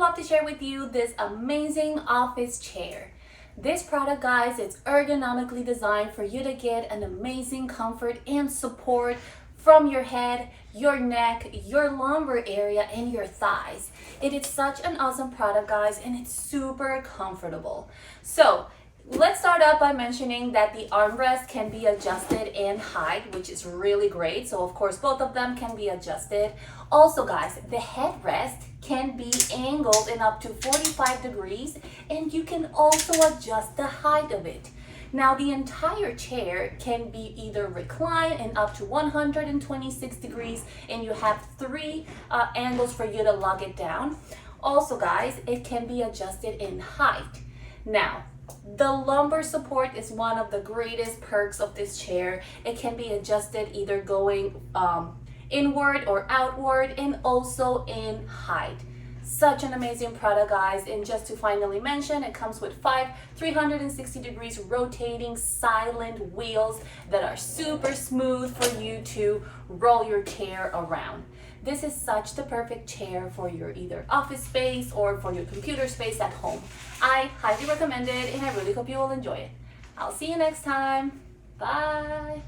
have to share with you this amazing office chair. This product, guys, it's ergonomically designed for you to get an amazing comfort and support from your head, your neck, your lumbar area, and your thighs. It is such an awesome product, guys, and it's super comfortable. So let's start out by mentioning that the armrest can be adjusted in height, which is really great. So of course, both of them can be adjusted. Also, guys, the headrest can be angled in up to 45 degrees, and you can also adjust the height of it. Now, the entire chair can be either reclined in up to 126 degrees, and you have three angles for you to lock it down. Also, guys, it can be adjusted in height. Now, the lumbar support is one of the greatest perks of this chair. It can be adjusted either going inward or outward, and also in height. Such an amazing product, guys. And just to finally mention, it comes with 5 360 degrees rotating silent wheels that are super smooth for you to roll your chair around. This is such the perfect chair for your either office space or for your computer space at home. I highly recommend it, and I really hope you will enjoy it. I'll see you next time. Bye.